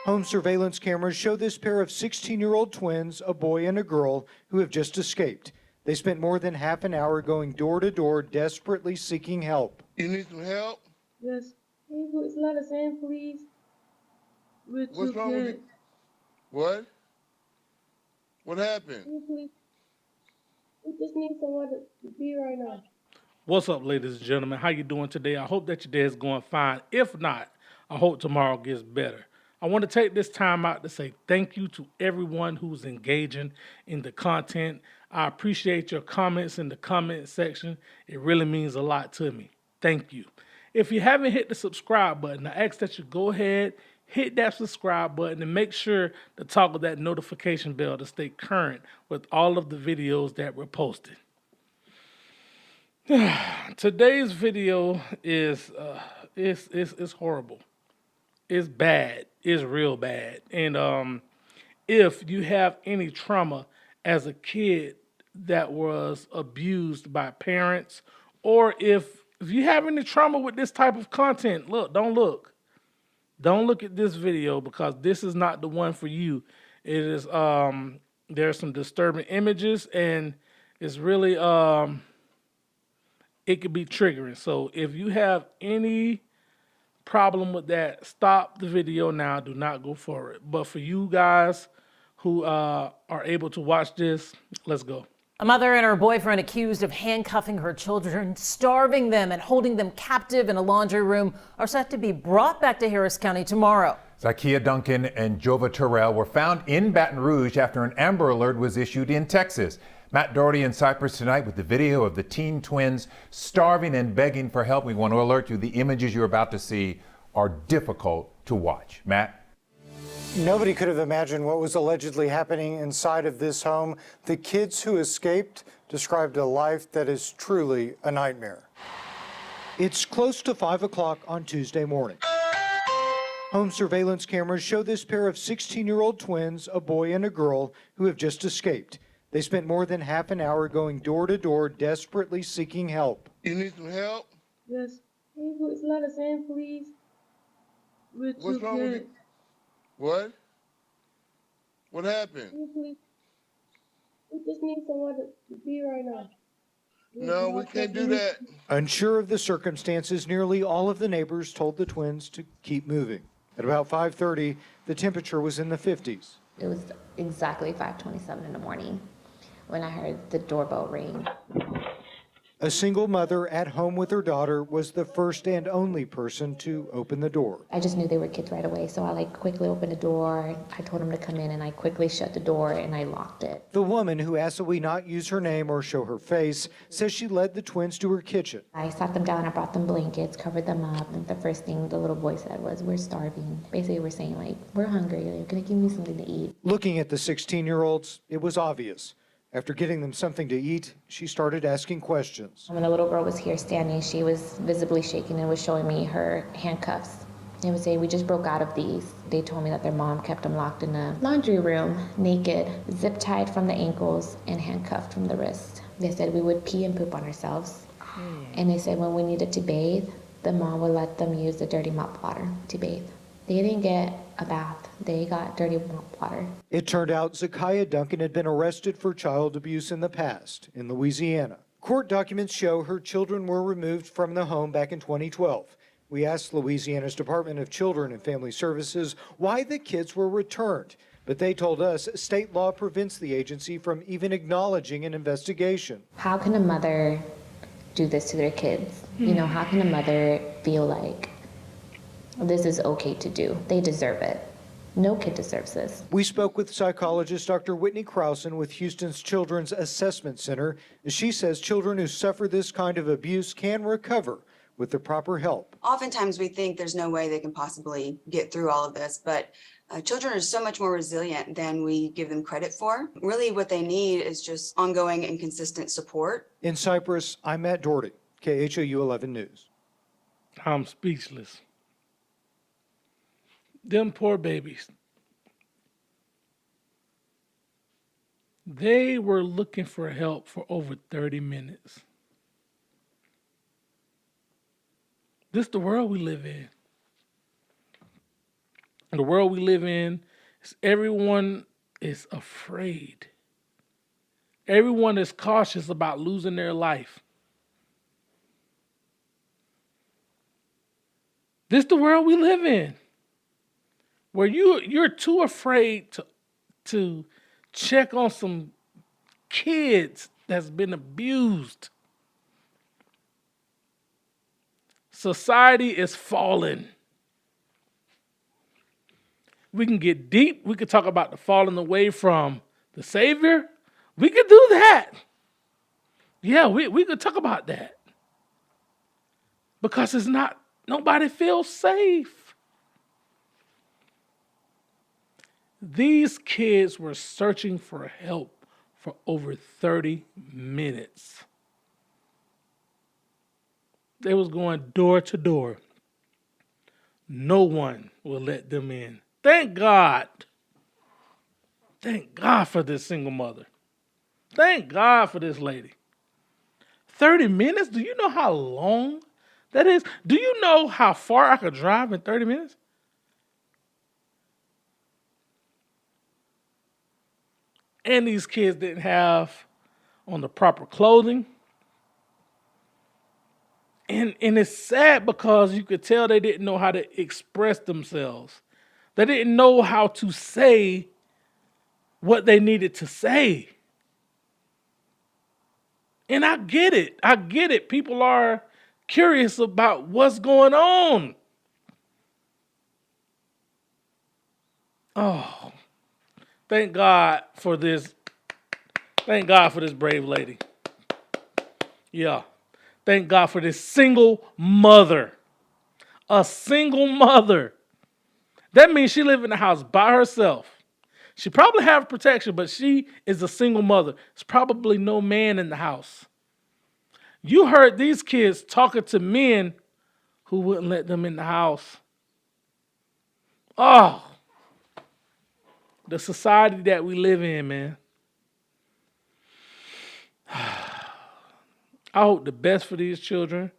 Home surveillance cameras show this pair of 16-year-old twins, a boy and a girl, who have just escaped. They spent more than half an hour going door to door, desperately seeking help. You need some help? Yes. Can you put a lot of sand, please? What's wrong with you? What? What happened? Can you please? We just need somewhere to be right now. What's up, ladies and gentlemen? How you doing today? I hope that your day is going fine. If not, I hope tomorrow gets better. I want to take this time out to say thank you to everyone who's engaging in the content. I appreciate your comments in the comment section. It really means a lot to me. Thank you. If you haven't hit the subscribe button, I ask that you go ahead, hit that subscribe button, and make sure to toggle that notification bell to stay current with all of the videos that we're posting. Today's video is horrible. It's bad. It's real bad. And if you have any trauma as a kid that was abused by parents, or if you have any trauma with this type of content, don't look. Don't look at this video, because this is not the one for you. It is there's some disturbing images, and it's really it could be triggering. So if you have any problem with that, stop the video now. Do not go for it. But for you guys who are able to watch this, let's go. A mother and her boyfriend accused of handcuffing her children, starving them, and holding them captive in a laundry room are set to be brought back to Harris County tomorrow. Zakia Duncan and Jova Terrell were found in Baton Rouge after an Amber Alert was issued in Texas. Matt Doherty in Cyprus tonight with the video of the teen twins starving and begging for help. We want to alert you, the images you're about to see are difficult to watch. Matt? Nobody could have imagined what was allegedly happening inside of this home. The kids who escaped described a life that is truly a nightmare. It's close to 5 o'clock on Tuesday morning. Home surveillance cameras show this pair of 16-year-old twins, a boy and a girl, who have just escaped. They spent more than half an hour going door to door, desperately seeking help. You need some help? Yes. Can you put a lot of sand, please? What's wrong with you? What? What happened? Can you please? We just need somewhere to be right now. No, we can't do that. Unsure of the circumstances, nearly all of the neighbors told the twins to keep moving. At about 5:30, the temperature was in the 50s. It was exactly 5:27 in the morning when I heard the doorbell ring. A single mother at home with her daughter was the first and only person to open the door. I just knew they were kids right away, so I quickly opened the door. I told them to come in, and I quickly shut the door and I locked it. The woman, who asked that we not use her name or show her face, says she led the twins to her kitchen. I sat them down, I brought them blankets, covered them up, and the first thing the little boy said was, "We're starving." Basically, we're saying, we're hungry, you're gonna give me something to eat. Looking at the 16-year-olds, it was obvious. After getting them something to eat, she started asking questions. When the little girl was here standing, she was visibly shaking and was showing me her handcuffs. They would say, "We just broke out of these." They told me that their mom kept them locked in a laundry room, naked, zip-tied from the ankles and handcuffed from the wrist. They said we would pee and poop on ourselves. And they said when we needed to bathe, the mom would let them use the dirty mop water to bathe. They didn't get a bath. They got dirty mop water. It turned out Zakia Duncan had been arrested for child abuse in the past in Louisiana. Court documents show her children were removed from the home back in 2012. We asked Louisiana's Department of Children and Family Services why the kids were returned, but they told us state law prevents the agency from even acknowledging an investigation. How can a mother do this to their kids? You know, how can a mother feel like this is okay to do? They deserve it. No kid deserves this. We spoke with psychologist Dr. Whitney Krausen with Houston's Children's Assessment Center. She says children who suffer this kind of abuse can recover with the proper help. Oftentimes we think there's no way they can possibly get through all of this, but children are so much more resilient than we give them credit for. Really what they need is just ongoing and consistent support. In Cyprus, I'm Matt Doherty, KHOU 11 News. I'm speechless. Them poor babies. They were looking for help for over 30 minutes. This is the world we live in. The world we live in, everyone is afraid. Everyone is cautious about losing their life. This is the world we live in, where you're too afraid to check on some kids that's been abused. Society is falling. We can get deep. We could talk about the falling away from the Savior. We could do that. Yeah, we could talk about that. Because nobody feels safe. These kids were searching for help for over 30 minutes. They was going door to door. No one will let them in. Thank God. Thank God for this single mother. Thank God for this lady. 30 minutes? Do you know how long that is? Do you know how far I could drive in 30 minutes? And these kids didn't have on the proper clothing. And it's sad because you could tell they didn't know how to express themselves. They didn't know how to say what they needed to say. And I get it. I get it. People are curious about what's going on. Oh, thank God for this. Thank God for this brave lady. Yeah. Thank God for this single mother. A single mother. That means she lived in the house by herself. She probably have protection, but she is a single mother. There's probably no man in the house. You heard these kids talking to men who wouldn't let them in the house. Oh, the society that we live in, man. I hope the best for these children.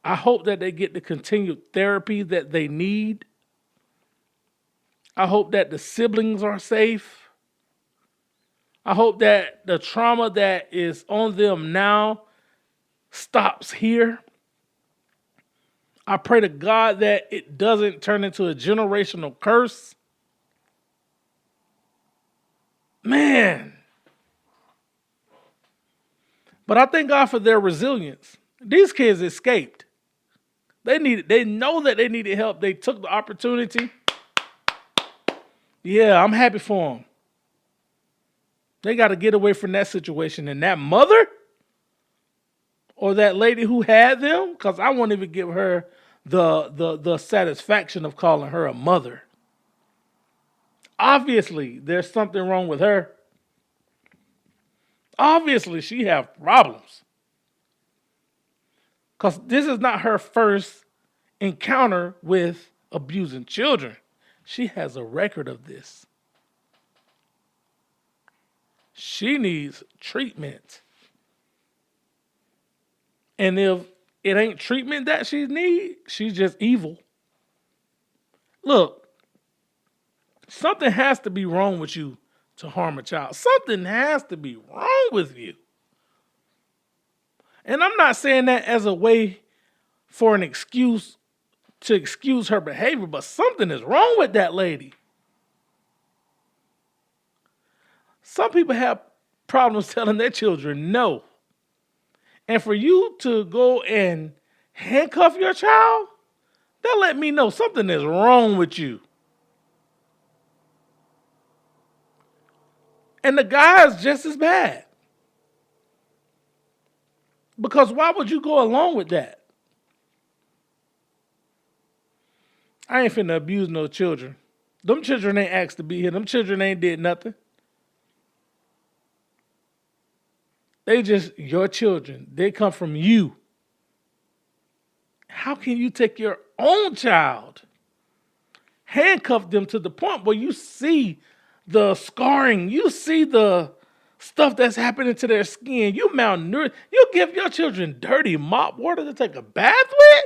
I hope that they get the continued therapy that they need. I hope that the siblings are safe. I hope that the trauma that is on them now stops here. I pray to God that it doesn't turn into a generational curse. Man. But I thank God for their resilience. These kids escaped. They know that they needed help. They took the opportunity. Yeah, I'm happy for them. They got to get away from that situation. And that mother or that lady who had them, because I won't even give her the satisfaction of calling her a mother. Obviously, there's something wrong with her. Obviously, she have problems. Because this is not her first encounter with abusing children. She has a record of this. She needs treatment. And if it ain't treatment that she needs, she's just evil. Look, something has to be wrong with you to harm a child. Something has to be wrong with you. And I'm not saying that as a way for an excuse to excuse her behavior, but something is wrong with that lady. Some people have problems telling their children no. And for you to go and handcuff your child, that let me know something is wrong with you. And the guy is just as bad. Because why would you go along with that? I ain't finna abuse no children. Them children ain't asked to be here. Them children ain't did nothing. They just your children. They come from you. How can you take your own child, handcuff them to the point where you see the scarring, you see the stuff that's happening to their skin, you malnourished, you give your children dirty mop water to take a bath with?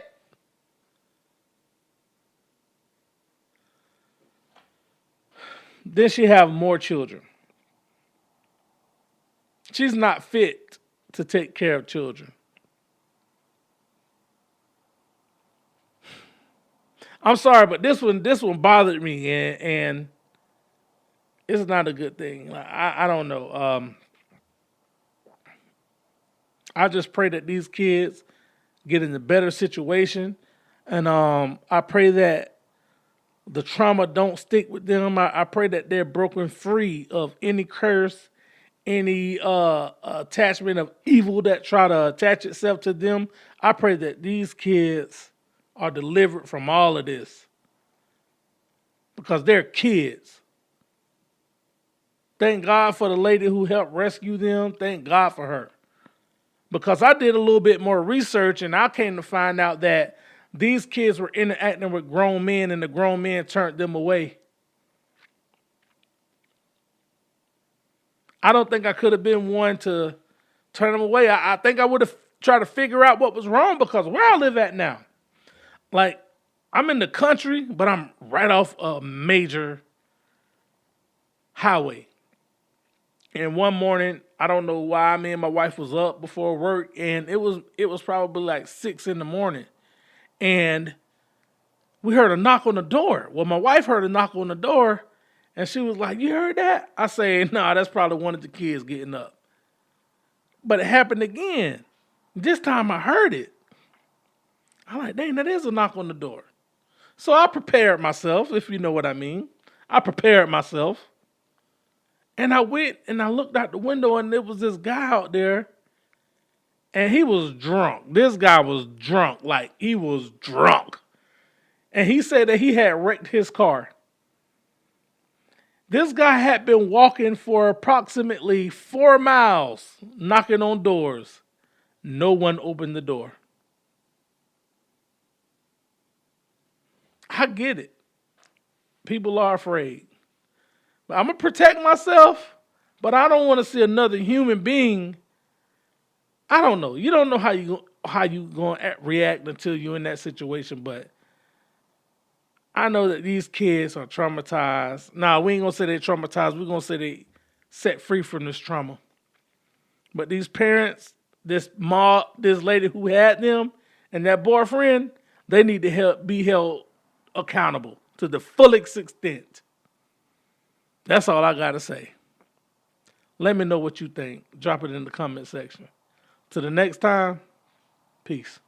Then she have more children. She's not fit to take care of children. I'm sorry, but this one bothered me, and it's not a good thing. I don't know. I just pray that these kids get in a better situation, and I pray that the trauma don't stick with them. I pray that they're broken free of any curse, any attachment of evil that try to attach itself to them. I pray that these kids are delivered from all of this because they're kids. Thank God for the lady who helped rescue them. Thank God for her. Because I did a little bit more research and I came to find out that these kids were interacting with grown men and the grown men turned them away. I don't think I could have been one to turn them away. I think I would have tried to figure out what was wrong because where I live at now, like I'm in the country, but I'm right off a major highway. And one morning, I don't know why, me and my wife was up before work, and it was probably like 6 a.m. And we heard a knock on the door. Well, my wife heard a knock on the door, and she was like, "You heard that?" I say, "Nah, that's probably one of the kids getting up." But it happened again. This time I heard it. I'm like, dang, that is a knock on the door. So I prepared myself, if you know what I mean. I prepared myself. And I went and I looked out the window and there was this guy out there and he was drunk. This guy was drunk, like he was drunk. And he said that he had wrecked his car. This guy had been walking for approximately 4 miles, knocking on doors. No one opened the door. I get it. People are afraid. But I'm going to protect myself, but I don't want to see another human being. I don't know. You don't know how you going to react until you're in that situation, but I know that these kids are traumatized. Nah, we ain't going to say they're traumatized. We're going to say they set free from this trauma. But these parents, this lady who had them, and that boyfriend, they need to be held accountable to the full extent. That's all I got to say. Let me know what you think. Drop it in the comment section. Till the next time, peace.